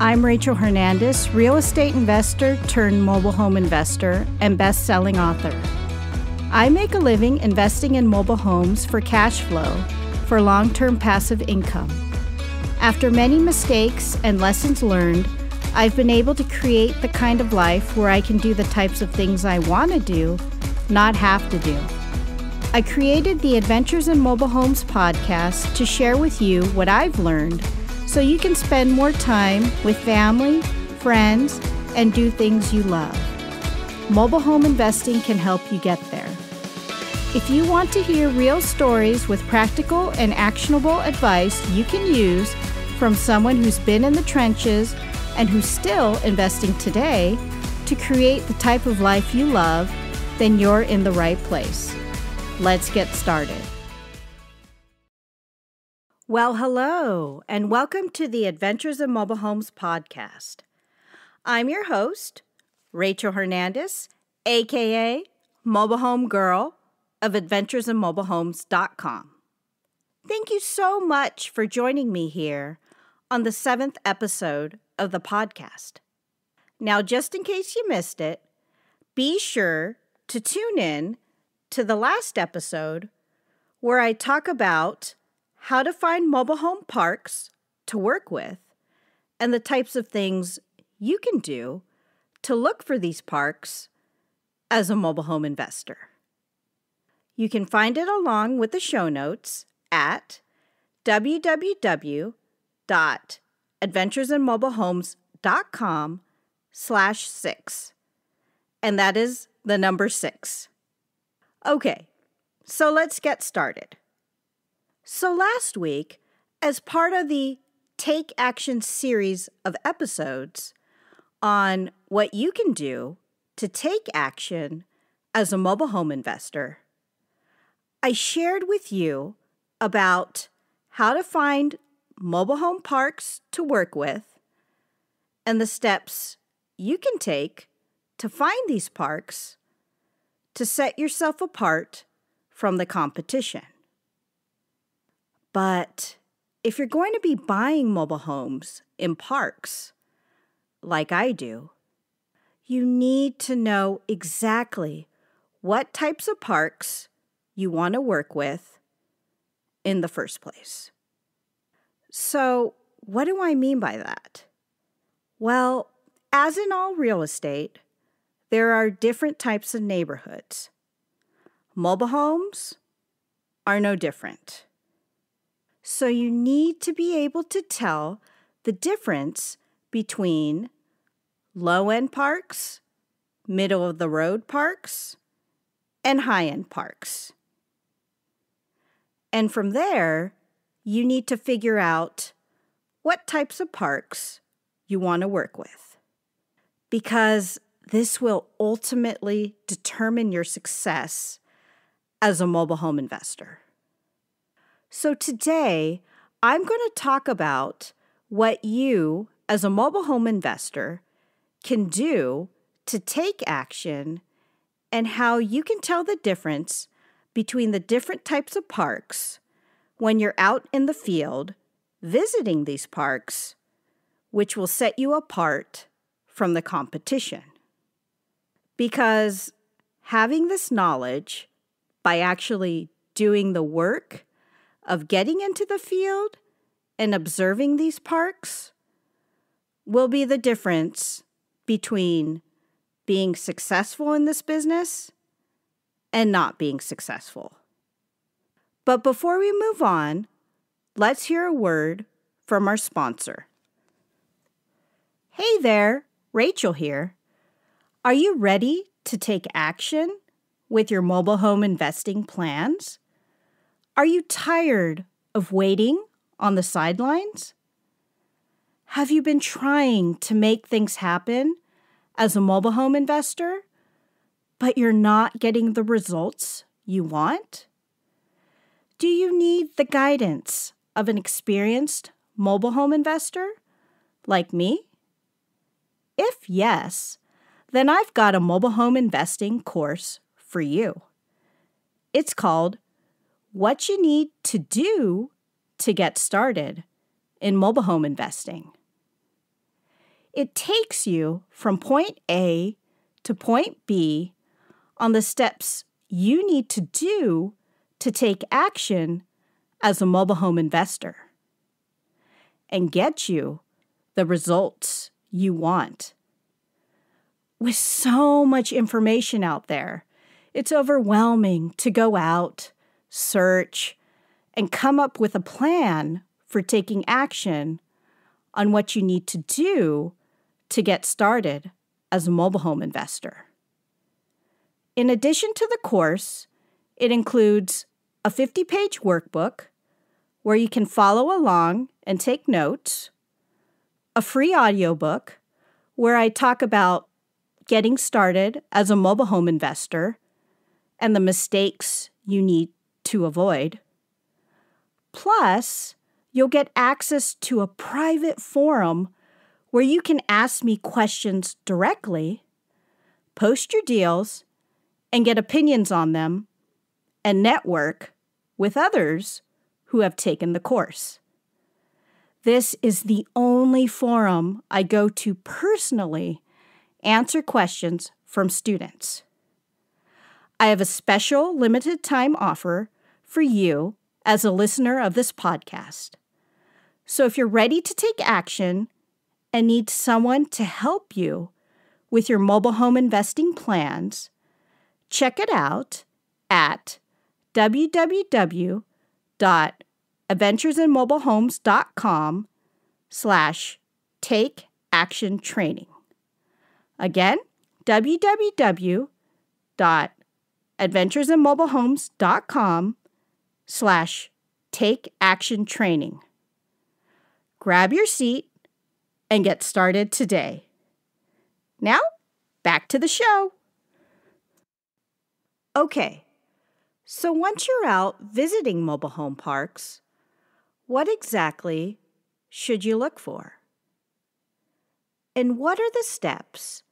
I'm Rachel Hernandez, real estate investor turned mobile home investor and best-selling author. I make a living investing in mobile homes for cash flow for long-term passive income. After many mistakes and lessons learned, I've been able to create the kind of life where I can do the types of things I want to do, not have to do. I created the Adventures in Mobile Homes podcast to share with you what I've learned so you can spend more time with family, friends, and do things you love. Mobile home investing can help you get there. If you want to hear real stories with practical and actionable advice you can use from someone who's been in the trenches and who's still investing today to create the type of life you love, then you're in the right place. Let's get started. Well, hello, and welcome to the Adventures in Mobile Homes podcast. I'm your host, Rachel Hernandez, aka Mobile Home Girl of AdventuresinMobileHomes.com. Thank you so much for joining me here on the 7th episode of the podcast. Now, just in case you missed it, be sure to tune in to the last episode where I talk about how to find mobile home parks to work with and the types of things you can do to look for these parks as a mobile home investor. You can find it along with the show notes at www.adventuresinmobilehomes.com/6. And that is the number 6. Okay, so let's get started. So last week, as part of the Take Action series of episodes on what you can do to take action as a mobile home investor, I shared with you about how to find mobile home parks to work with and the steps you can take to find these parks to set yourself apart from the competition. But if you're going to be buying mobile homes in parks, like I do, you need to know exactly what types of parks you want to work with in the first place. So, what do I mean by that? Well, as in all real estate, there are different types of neighborhoods. Mobile homes are no different. So you need to be able to tell the difference between low-end parks, middle-of-the-road parks, and high-end parks. And from there, you need to figure out what types of parks you want to work with, because this will ultimately determine your success as a mobile home investor. So today, I'm going to talk about what you, as a mobile home investor, can do to take action and how you can tell the difference between the different types of parks when you're out in the field visiting these parks, which will set you apart from the competition. Because having this knowledge by actually doing the work of getting into the field and observing these parks will be the difference between being successful in this business and not being successful. But before we move on, let's hear a word from our sponsor. Hey there, Rachel here. Are you ready to take action with your mobile home investing plans? Are you tired of waiting on the sidelines? Have you been trying to make things happen as a mobile home investor, but you're not getting the results you want? Do you need the guidance of an experienced mobile home investor like me? If yes, then I've got a mobile home investing course for you. It's called What You Need to Do to Get Started in Mobile Home Investing. It takes you from point A to point B on the steps you need to do to take action as a mobile home investor and get you the results you want. With so much information out there, it's overwhelming to go out, search, and come up with a plan for taking action on what you need to do to get started as a mobile home investor. In addition to the course, it includes a 50-page workbook where you can follow along and take notes, a free audiobook where I talk about getting started as a mobile home investor and the mistakes you need to avoid. Plus, you'll get access to a private forum where you can ask me questions directly, post your deals, and get opinions on them, and network with others who have taken the course. This is the only forum I go to personally answer questions from students. I have a special limited time offer for you as a listener of this podcast. So if you're ready to take action and need someone to help you with your mobile home investing plans, check it out at www.adventuresinmobilehomes.com/take-action-training. Again, www.adventuresinmobilehomes.com/take-action-training. Grab your seat and get started today. Now, back to the show. Okay, so once you're out visiting mobile home parks, what exactly should you look for? And what are the steps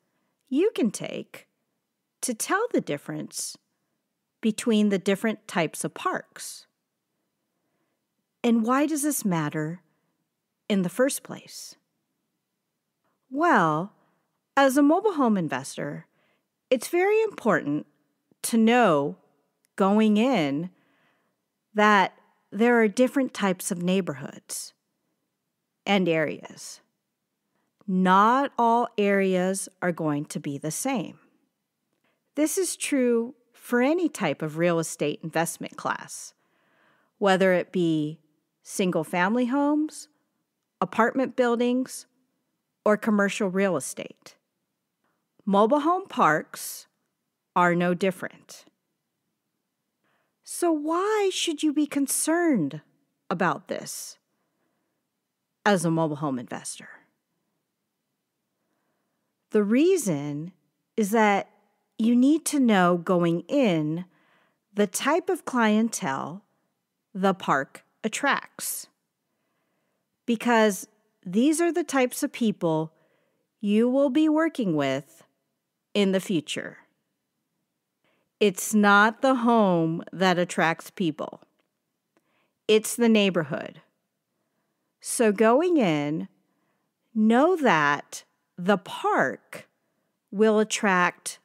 you can take to tell the difference between the different types of parks? And why does this matter in the first place? Well, as a mobile home investor, it's very important to know going in that there are different types of neighborhoods and areas. Not all areas are going to be the same. This is true for any type of real estate investment class, whether it be single-family homes, apartment buildings, or commercial real estate. Mobile home parks are no different. So why should you be concerned about this as a mobile home investor? The reason is that you need to know going in the type of clientele the park attracts, because these are the types of people you will be working with in the future. It's not the home that attracts people. It's the neighborhood. So going in, know that the park will attract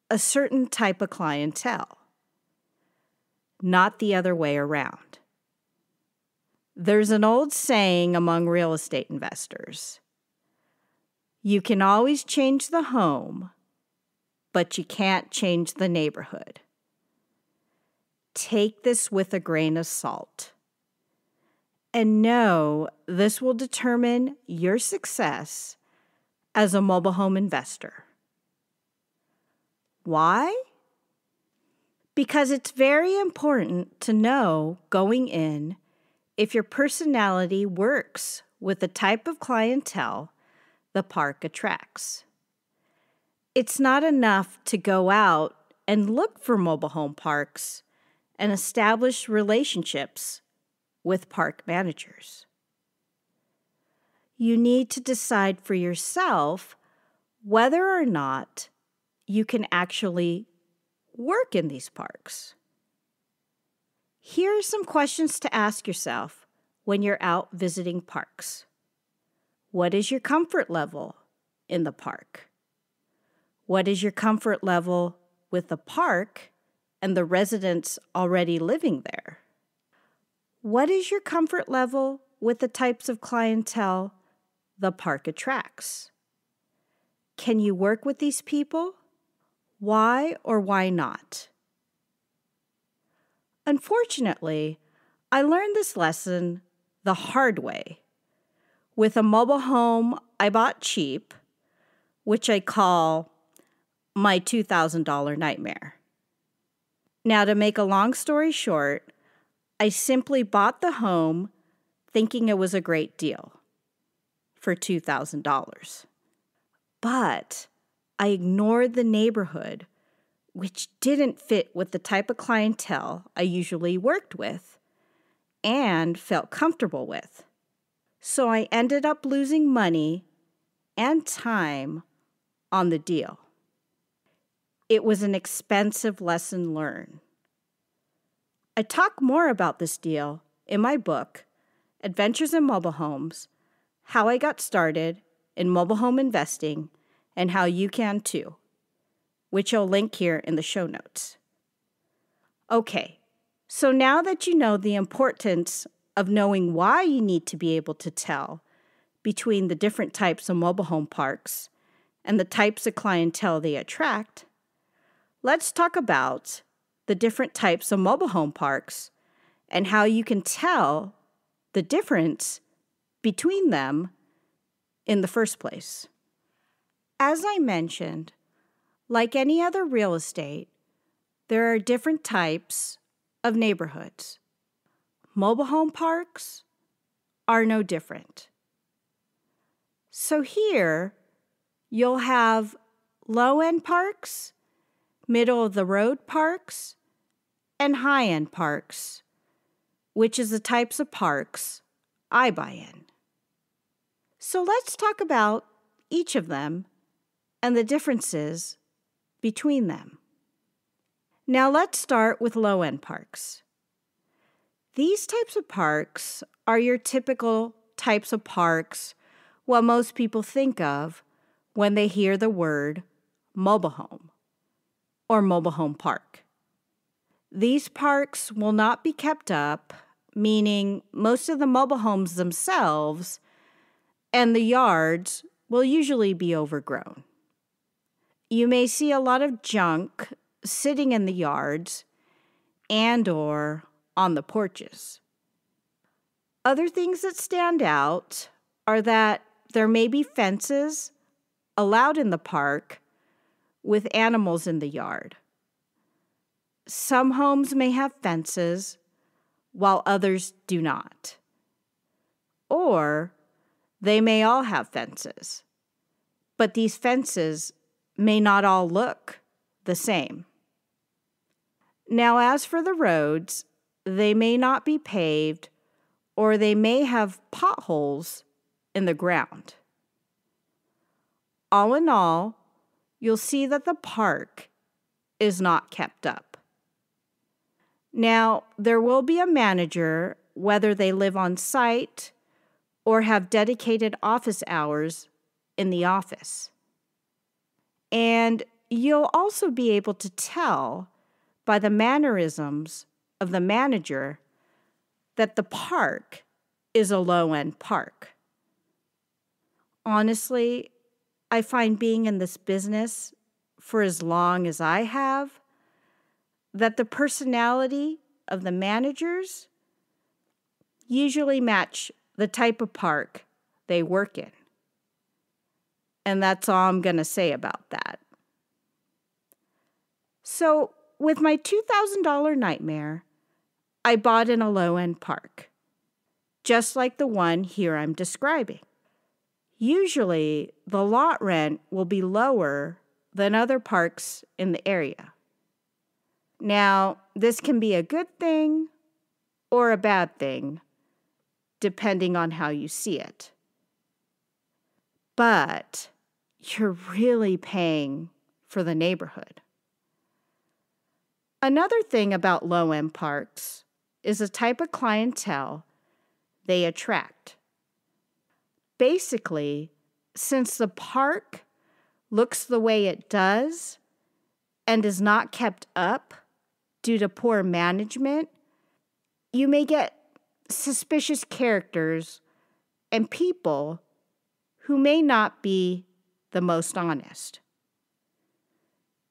a certain type of clientele, not the other way around. There's an old saying among real estate investors: you can always change the home, but you can't change the neighborhood. Take this with a grain of salt, and know this will determine your success as a mobile home investor. Why? Because it's very important to know going in if your personality works with the type of clientele the park attracts. It's not enough to go out and look for mobile home parks and establish relationships with park managers. You need to decide for yourself whether or not you can actually work in these parks. Here are some questions to ask yourself when you're out visiting parks. What is your comfort level in the park? What is your comfort level with the park and the residents already living there? What is your comfort level with the types of clientele the park attracts? Can you work with these people? Why or why not? Unfortunately, I learned this lesson the hard way with a mobile home I bought cheap, which I call my $2,000 nightmare. Now, to make a long story short, I simply bought the home thinking it was a great deal for $2,000. But I ignored the neighborhood, which didn't fit with the type of clientele I usually worked with and felt comfortable with. So I ended up losing money and time on the deal. It was an expensive lesson learned. I talk more about this deal in my book, Adventures in Mobile Homes, How I Got Started in Mobile Home Investing, and How You Can Too, which I'll link here in the show notes. Okay, so now that you know the importance of knowing why you need to be able to tell between the different types of mobile home parks and the types of clientele they attract, let's talk about the different types of mobile home parks and how you can tell the difference between them in the first place. As I mentioned, like any other real estate, there are different types of neighborhoods. Mobile home parks are no different. So here, you'll have low-end parks, middle-of-the-road parks, and high-end parks, which is the types of parks I buy in. So let's talk about each of them and the differences between them. Now let's start with low-end parks. These types of parks are your typical types of parks what most people think of when they hear the word mobile home or mobile home park. These parks will not be kept up, meaning most of the mobile homes themselves and the yards will usually be overgrown. You may see a lot of junk sitting in the yards and/or on the porches. Other things that stand out are that there may be fences allowed in the park with animals in the yard. Some homes may have fences while others do not. Or they may all have fences, but these fences may not all look the same. Now, as for the roads, they may not be paved or they may have potholes in the ground. All in all, you'll see that the park is not kept up. Now, there will be a manager, whether they live on site or have dedicated office hours in the office. And you'll also be able to tell by the mannerisms of the manager that the park is a low-end park. Honestly, I find being in this business for as long as I have, that the personality of the managers usually match the type of park they work in. And that's all I'm going to say about that. So, with my $2,000 nightmare, I bought in a low-end park, just like the one here I'm describing. Usually, the lot rent will be lower than other parks in the area. Now, this can be a good thing or a bad thing, depending on how you see it. But you're really paying for the neighborhood. Another thing about low-end parks is the type of clientele they attract. Basically, since the park looks the way it does and is not kept up due to poor management, you may get suspicious characters and people who may not be the most honest.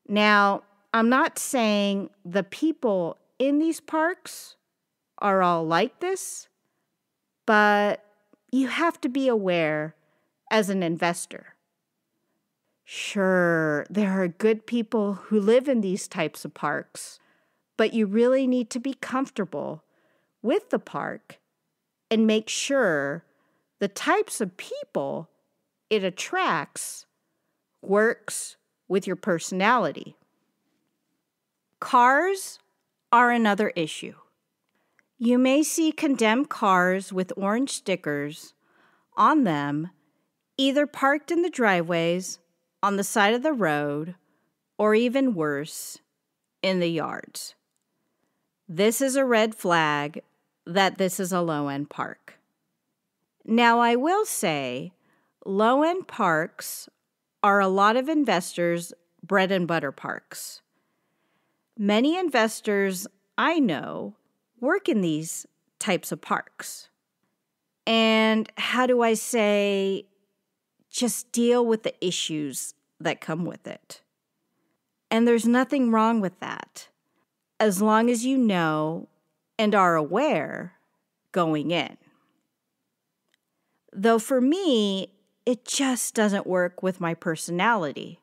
Now, I'm not saying the people in these parks are all like this, but you have to be aware as an investor. Sure, there are good people who live in these types of parks, but you really need to be comfortable with the park and make sure the types of people it attracts works with your personality. Cars are another issue. You may see condemned cars with orange stickers on them, either parked in the driveways, on the side of the road, or even worse, in the yards. This is a red flag that this is a low-end park. Now, I will say, low-end parks are a lot of investors' bread and butter parks. Many investors I know work in these types of parks. And how do I say, just deal with the issues that come with it. And there's nothing wrong with that, as long as you know and are aware going in. Though for me, it just doesn't work with my personality.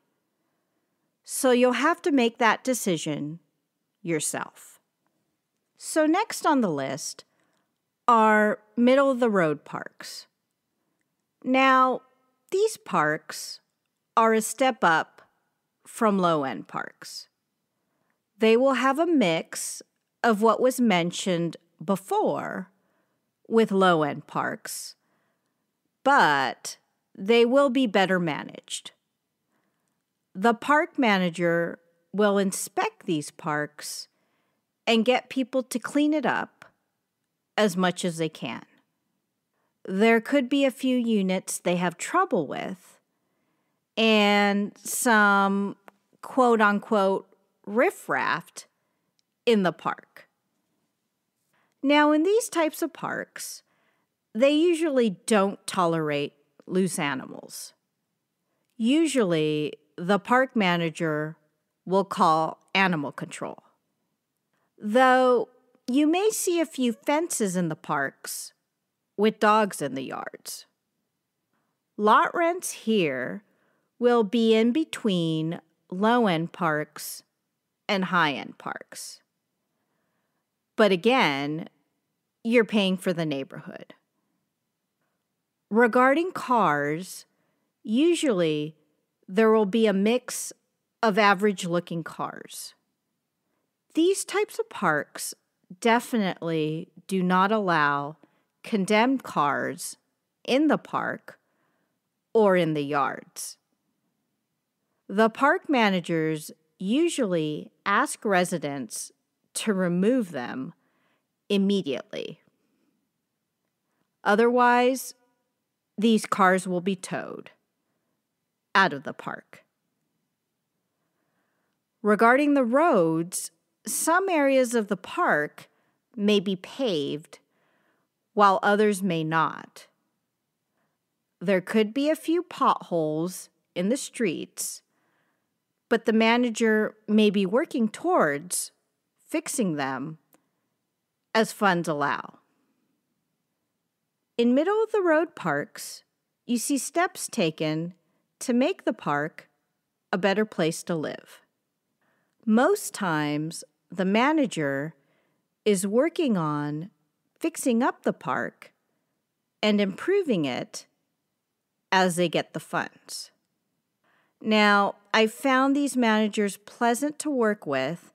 So you'll have to make that decision yourself. So next on the list are middle-of-the-road parks. Now, these parks are a step up from low-end parks. They will have a mix of what was mentioned before with low-end parks, but they will be better managed. The park manager will inspect these parks and get people to clean it up as much as they can. There could be a few units they have trouble with and some quote-unquote riffraff in the park. Now, in these types of parks, they usually don't tolerate loose animals. Usually, the park manager will call animal control. Though you may see a few fences in the parks with dogs in the yards. Lot rents here will be in between low-end parks and high-end parks. But again, you're paying for the neighborhood. Regarding cars, usually there will be a mix of average-looking cars. These types of parks definitely do not allow condemned cars in the park or in the yards. The park managers usually ask residents to remove them immediately. Otherwise, these cars will be towed out of the park. Regarding the roads, some areas of the park may be paved while others may not. There could be a few potholes in the streets, but the manager may be working towards fixing them as funds allow. In middle-of-the-road parks, you see steps taken to make the park a better place to live. Most times, the manager is working on fixing up the park and improving it as they get the funds. Now, I've found these managers pleasant to work with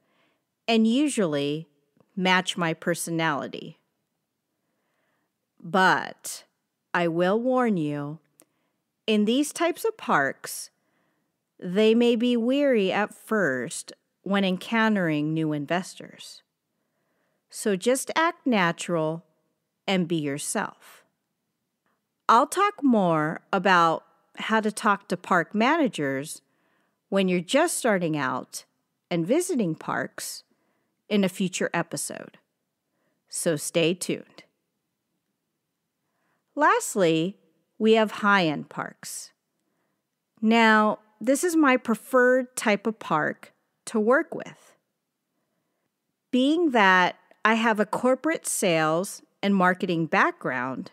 and usually match my personality. But I will warn you, in these types of parks, they may be weary at first when encountering new investors. So just act natural and be yourself. I'll talk more about how to talk to park managers when you're just starting out and visiting parks in a future episode. So stay tuned. Lastly, we have high-end parks. Now, this is my preferred type of park to work with. Being that I have a corporate sales and marketing background,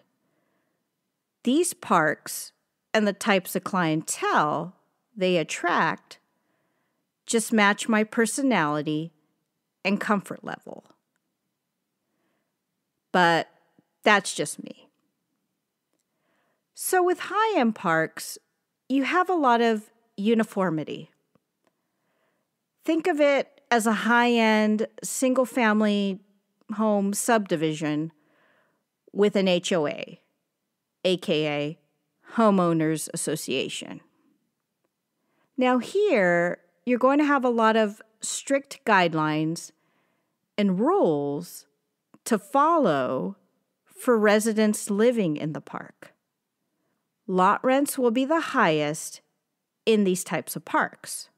these parks and the types of clientele they attract just match my personality and comfort level. But that's just me. So with high-end parks, you have a lot of uniformity. Think of it as a high-end single-family home subdivision with an HOA, aka Homeowners Association. Now here, you're going to have a lot of strict guidelines and rules to follow for residents living in the park. Lot rents will be the highest in these types of parks.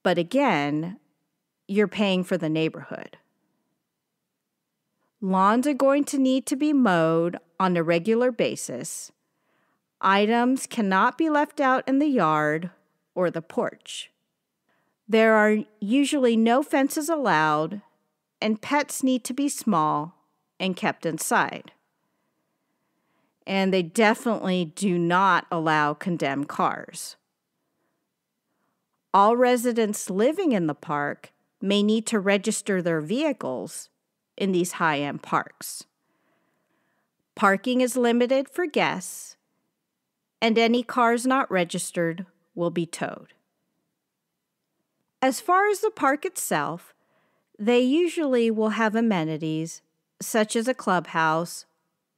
But again, you're paying for the neighborhood. Lawns are going to need to be mowed on a regular basis. Items cannot be left out in the yard or the porch. There are usually no fences allowed, and pets need to be small and kept inside. And they definitely do not allow condemned cars. All residents living in the park may need to register their vehicles in these high-end parks. Parking is limited for guests, and any cars not registered will be towed. As far as the park itself, they usually will have amenities such as a clubhouse,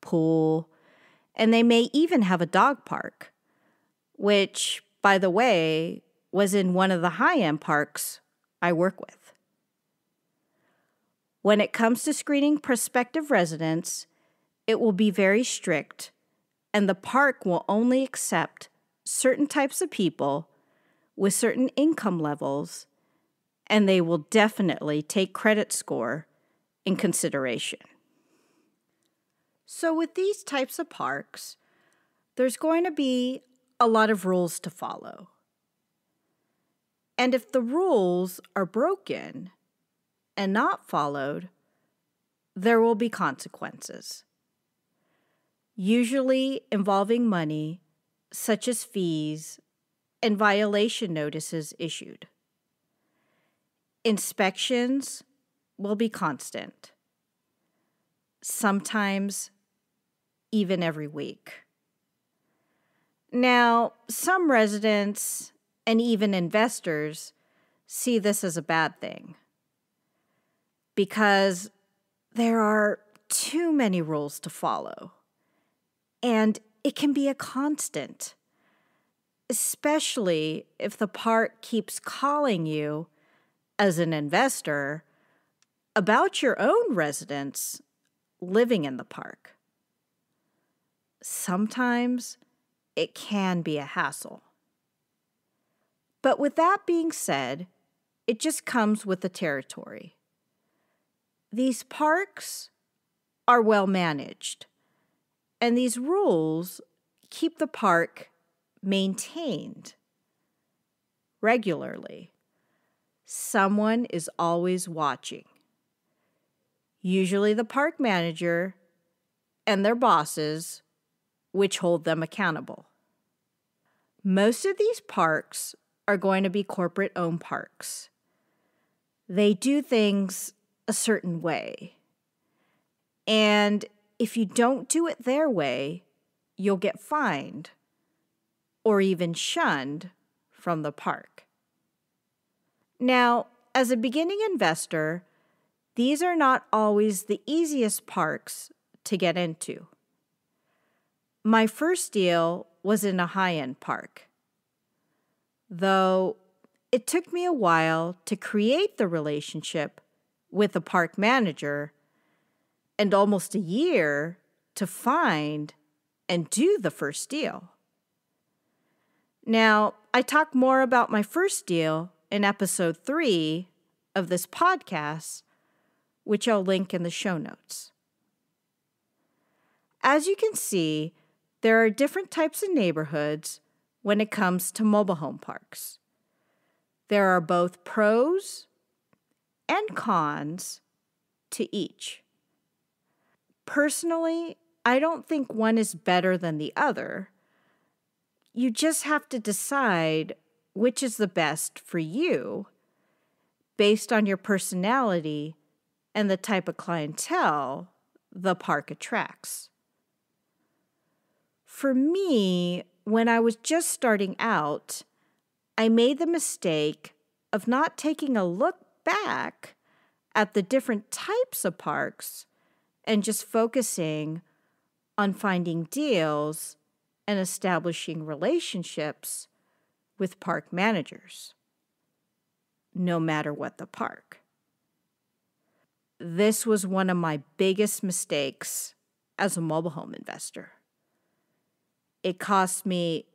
pool, and they may even have a dog park, which, by the way, was in one of the high-end parks I work with. When it comes to screening prospective residents, it will be very strict, and the park will only accept certain types of people with certain income levels, and they will definitely take credit score in consideration. So with these types of parks, there's going to be a lot of rules to follow. And if the rules are broken and not followed, there will be consequences, usually involving money, such as fees and violation notices issued. Inspections will be constant, sometimes even every week. Now, some residents and even investors see this as a bad thing because there are too many rules to follow, and it can be a constant, especially if the park keeps calling you as an investor about your own residents living in the park. Sometimes it can be a hassle. But with that being said, it just comes with the territory. These parks are well managed, and these rules keep the park maintained regularly. Someone is always watching. Usually the park manager and their bosses, which hold them accountable. Most of these parks are going to be corporate-owned parks. They do things a certain way. And if you don't do it their way, you'll get fined or even shunned from the park. Now, as a beginning investor, these are not always the easiest parks to get into. My first deal was in a high-end park, though it took me a while to create the relationship with the park manager and almost a year to find and do the first deal. Now, I talk more about my first deal in episode 3 of this podcast, which I'll link in the show notes. As you can see, there are different types of neighborhoods when it comes to mobile home parks. There are both pros and cons to each. Personally, I don't think one is better than the other. You just have to decide which is the best for you based on your personality and the type of clientele the park attracts. For me, when I was just starting out, I made the mistake of not taking a look back at the different types of parks and just focusing on finding deals and establishing relationships with park managers, no matter what the park. This was one of my biggest mistakes as a mobile home investor. It cost me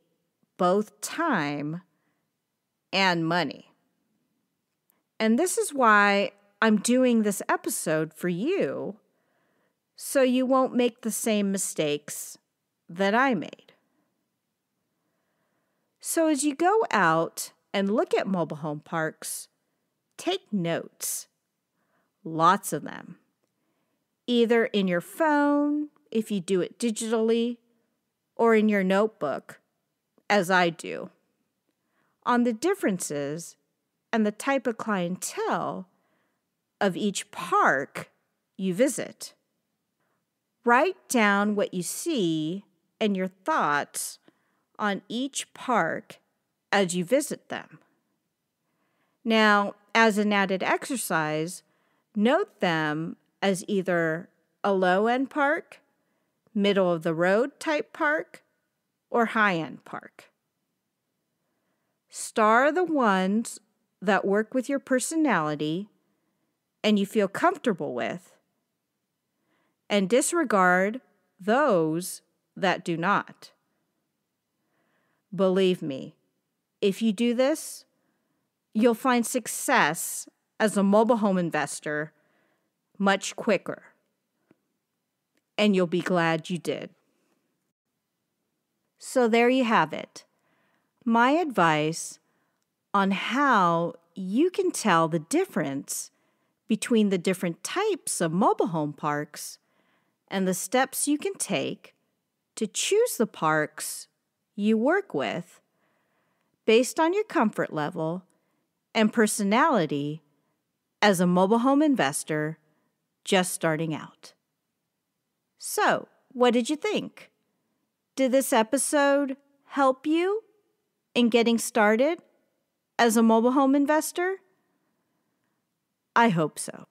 both time and money. And this is why I'm doing this episode for you, so you won't make the same mistakes that I made. So as you go out and look at mobile home parks, take notes, lots of them, either in your phone, if you do it digitally, or in your notebook, as I do, on the differences and the type of clientele of each park you visit. Write down what you see and your thoughts on each park as you visit them. Now, as an added exercise, note them as either a low-end park, middle-of-the-road type park, or high-end park. Star the ones that work with your personality and you feel comfortable with, and disregard those that do not. Believe me, if you do this, you'll find success as a mobile home investor much quicker. And you'll be glad you did. So there you have it. My advice on how you can tell the difference between the different types of mobile home parks and the steps you can take to choose the parks you work with based on your comfort level and personality as a mobile home investor just starting out. So, what did you think? Did this episode help you in getting started as a mobile home investor? I hope so.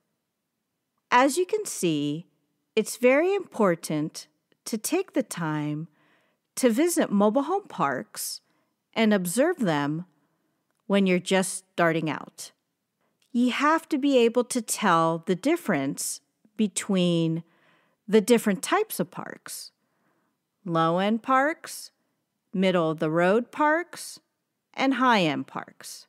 As you can see, it's very important to take the time to visit mobile home parks and observe them when you're just starting out. You have to be able to tell the difference between the different types of parks: low-end parks, middle-of-the-road parks, and high-end parks.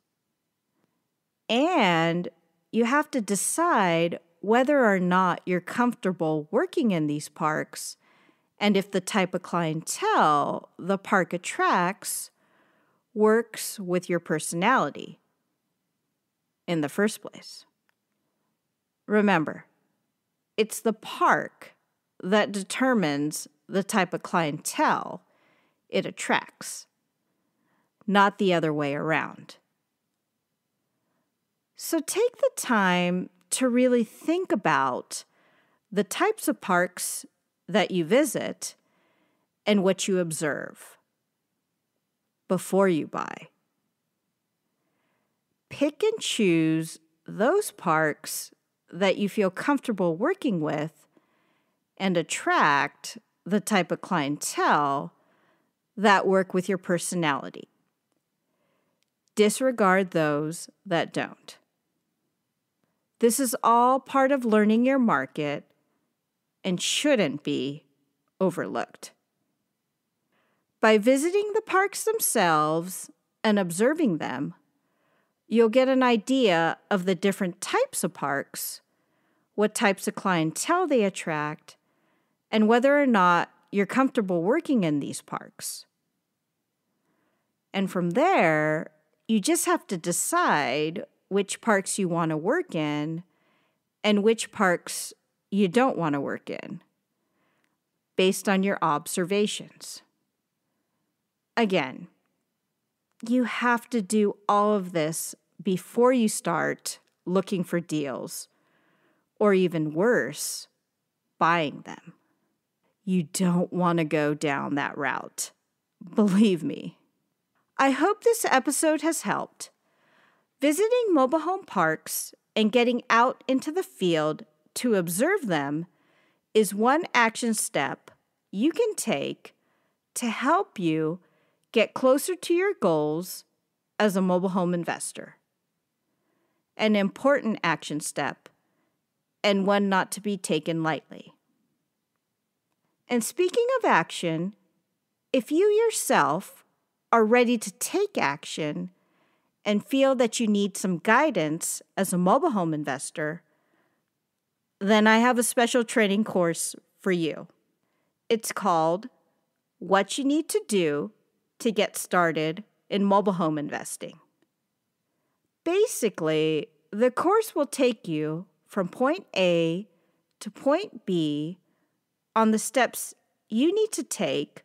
And you have to decide whether or not you're comfortable working in these parks and if the type of clientele the park attracts works with your personality in the first place. Remember, it's the park that determines the type of clientele it attracts, not the other way around. So take the time to really think about the types of parks that you visit and what you observe before you buy. Pick and choose those parks that you feel comfortable working with and attract the type of clientele that work with your personality. Disregard those that don't. This is all part of learning your market and shouldn't be overlooked. By visiting the parks themselves and observing them, you'll get an idea of the different types of parks, what types of clientele they attract, and whether or not you're comfortable working in these parks. And from there, you just have to decide which parks you want to work in and which parks you don't want to work in, based on your observations. Again, you have to do all of this before you start looking for deals, or even worse, buying them. You don't want to go down that route. Believe me. I hope this episode has helped. Visiting mobile home parks and getting out into the field to observe them is one action step you can take to help you get closer to your goals as a mobile home investor. An important action step, and one not to be taken lightly. And speaking of action, if you yourself are ready to take action and feel that you need some guidance as a mobile home investor, then I have a special training course for you. It's called What You Need to Do to Get Started in Mobile Home Investing. Basically, the course will take you from point A to point B on the steps you need to take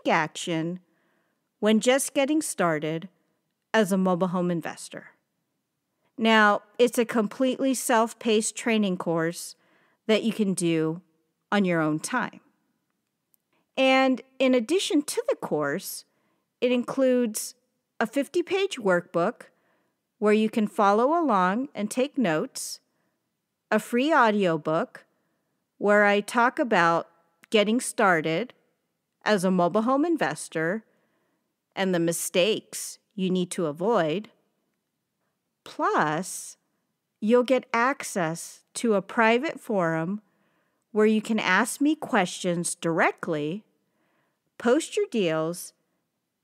action when just getting started as a mobile home investor. Now, it's a completely self-paced training course that you can do on your own time. And in addition to the course, it includes a 50-page workbook where you can follow along and take notes, a free audiobook where I talk about getting started as a mobile home investor and the mistakes you need to avoid. Plus, you'll get access to a private forum where you can ask me questions directly, post your deals,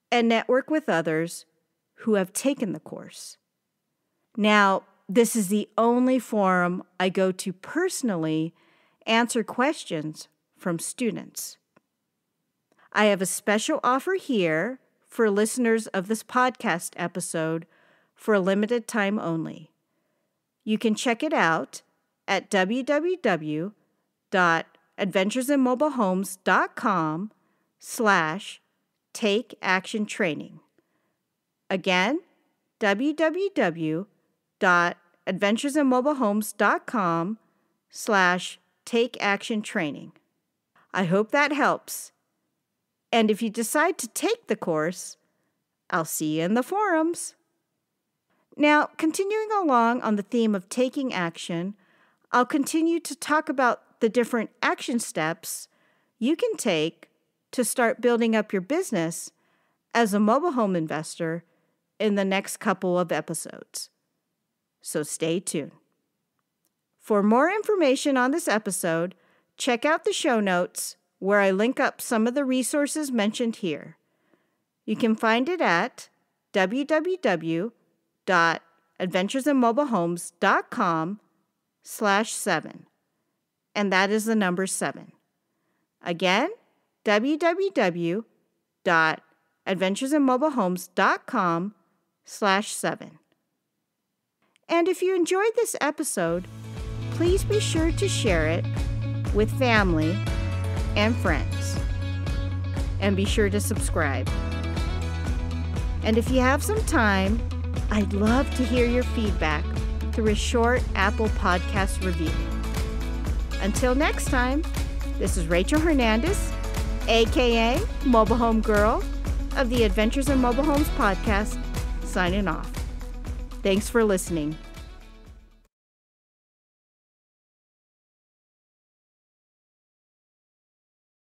and network with others who have taken the course. Now, this is the only forum I go to personally answer questions from students. I have a special offer here for listeners of this podcast episode for a limited time only. You can check it out at www.adventuresinmobilehomes.com/takeactiontraining. Again, www.adventuresinmobilehomes.com/takeactiontraining. I hope that helps. And if you decide to take the course, I'll see you in the forums. Now, continuing along on the theme of taking action, I'll continue to talk about the different action steps you can take to start building up your business as a mobile home investor in the next couple of episodes. So stay tuned. For more information on this episode, check out the show notes where I link up some of the resources mentioned here. You can find it at www.adventuresinmobilehomes.com/7. And that is the number 7. Again, www.adventuresinmobilehomes.com/7. And if you enjoyed this episode, please be sure to share it with family and friends. And be sure to subscribe. And if you have some time, I'd love to hear your feedback through a short Apple Podcast review. Until next time, this is Rachel Hernandez, aka Mobile Home Girl of the Adventures in Mobile Homes podcast, signing off. Thanks for listening.